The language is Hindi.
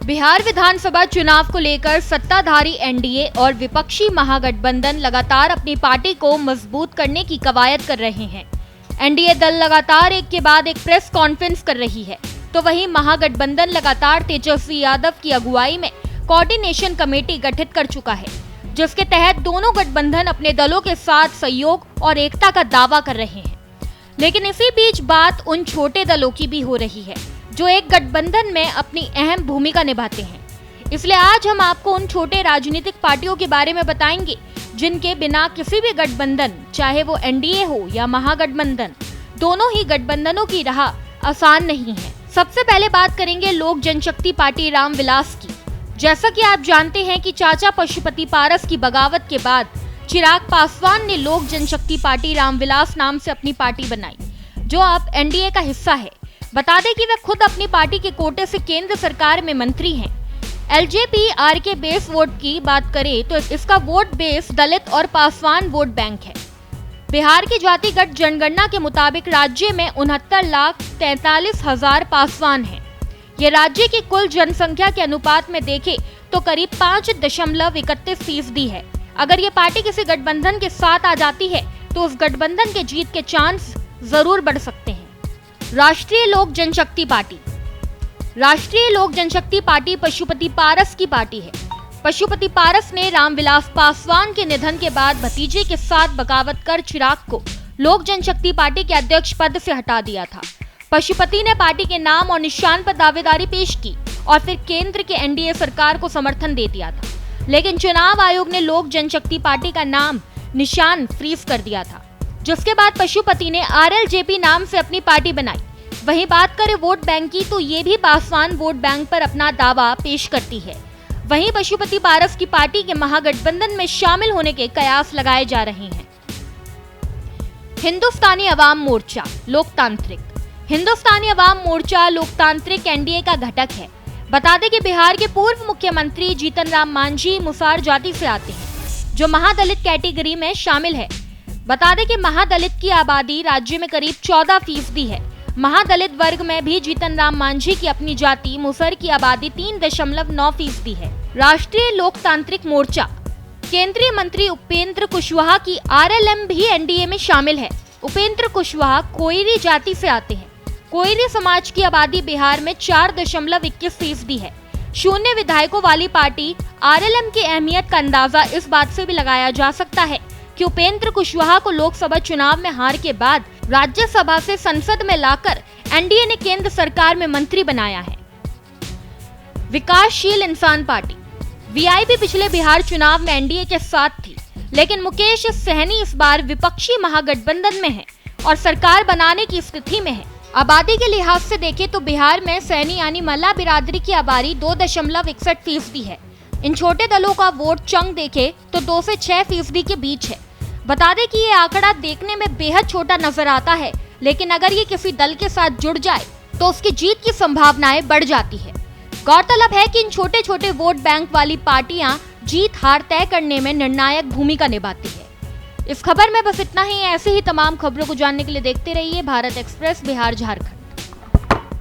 बिहार विधानसभा चुनाव को लेकर सत्ताधारी एनडीए और विपक्षी महागठबंधन लगातार अपनी पार्टी को मजबूत करने की कवायद कर रहे हैं। एनडीए दल लगातार एक के बाद एक प्रेस कॉन्फ्रेंस कर रही है, तो वहीं महागठबंधन लगातार तेजस्वी यादव की अगुवाई में कोऑर्डिनेशन कमेटी गठित कर चुका है, जिसके तहत दोनों गठबंधन अपने दलों के साथ सहयोग और एकता का दावा कर रहे हैं। लेकिन इसी बीच बात उन छोटे दलों की भी हो रही है जो एक गठबंधन में अपनी अहम भूमिका निभाते हैं। इसलिए आज हम आपको उन छोटे राजनीतिक पार्टियों के बारे में बताएंगे जिनके बिना किसी भी गठबंधन, चाहे वो एनडीए हो या महागठबंधन, दोनों ही गठबंधनों की राह आसान नहीं है। सबसे पहले बात करेंगे लोक जनशक्ति पार्टी रामविलास की। जैसा कि आप जानते हैं कि चाचा पशुपति पारस की बगावत के बाद चिराग पासवान ने लोक जनशक्ति पार्टी रामविलास नाम से अपनी पार्टी बनाई, जो अब एनडीए का हिस्सा है। बता दें कि वे खुद अपनी पार्टी के कोटे से केंद्र सरकार में मंत्री हैं। एलजेपी आर के बेस वोट की बात करें तो इसका वोट बेस दलित और पासवान वोट बैंक है। बिहार की जातिगत जनगणना के मुताबिक राज्य में 69,43,000 पासवान हैं। ये राज्य की कुल जनसंख्या के अनुपात में देखें तो करीब 5.31% है। अगर ये पार्टी किसी गठबंधन के साथ आ जाती है तो उस गठबंधन के जीत के चांस जरूर बढ़ सकते हैं। राष्ट्रीय लोक जनशक्ति पार्टी। राष्ट्रीय लोक जनशक्ति पार्टी पशुपति पारस की पार्टी है। पशुपति पारस ने रामविलास पासवान के निधन के बाद भतीजे के साथ बगावत कर चिराग को लोक जनशक्ति पार्टी के अध्यक्ष पद से हटा दिया था। पशुपति ने पार्टी के नाम और निशान पर दावेदारी पेश की और फिर केंद्र के एनडीए सरकार को समर्थन दे दिया था, लेकिन चुनाव आयोग ने लोक जनशक्ति पार्टी का नाम निशान फ्रीज कर दिया था, जिसके बाद पशुपति ने आरएलजेपी नाम से अपनी पार्टी बनाई। वहीं बात करें वोट बैंक की तो ये भी पासवान वोट बैंक पर अपना दावा पेश करती है। वहीं पशुपति पारस की पार्टी के महागठबंधन में शामिल होने के कयास लगाए जा रहे हैं। हिंदुस्तानी अवाम मोर्चा लोकतांत्रिक। हिंदुस्तानी अवाम मोर्चा लोकतांत्रिक एनडीए का घटक है। बता दें कि बिहार के पूर्व मुख्यमंत्री जीतन राम मांझी मुसार जाति से आते हैं, जो महादलित कैटेगरी में शामिल है। बता दें कि महादलित की आबादी राज्य में करीब 14% है। महादलित वर्ग में भी जीतन राम मांझी की अपनी जाति मुसर की आबादी 3.9% है। राष्ट्रीय लोकतांत्रिक मोर्चा। केंद्रीय मंत्री उपेंद्र कुशवाहा की आरएलएम भी एनडीए में शामिल है। उपेंद्र कुशवाहा कोयरी जाति से आते हैं। कोयरी समाज की आबादी बिहार में 4.21% है। शून्य विधायकों वाली पार्टी आरएलएम की अहमियत का अंदाजा इस बात से भी लगाया जा सकता है कि उपेंद्र कुशवाहा को लोकसभा चुनाव में हार के बाद राज्यसभा से संसद में लाकर एनडीए ने केंद्र सरकार में मंत्री बनाया है। विकासशील इंसान पार्टी। वीआईपी पिछले बिहार चुनाव में एनडीए के साथ थी, लेकिन मुकेश सहनी इस बार विपक्षी महागठबंधन में है और सरकार बनाने की स्थिति में है। आबादी के लिहाज से देखें तो बिहार में सैनी यानी मल्ला बिरादरी की आबादी 2.61% है। इन छोटे दलों का वोट चंक देखें तो 2 से 6% के बीच है। बता दें कि ये आंकड़ा देखने में बेहद छोटा नजर आता है, लेकिन अगर ये किसी दल के साथ जुड़ जाए तो उसकी जीत की संभावनाएं बढ़ जाती है। गौरतलब है कि इन छोटे छोटे वोट बैंक वाली पार्टियां जीत हार तय करने में निर्णायक भूमिका निभाती है। इस खबर में बस इतना ही। ऐसे ही तमाम खबरों को जानने के लिए देखते रहिए भारत एक्सप्रेस बिहार झारखंड।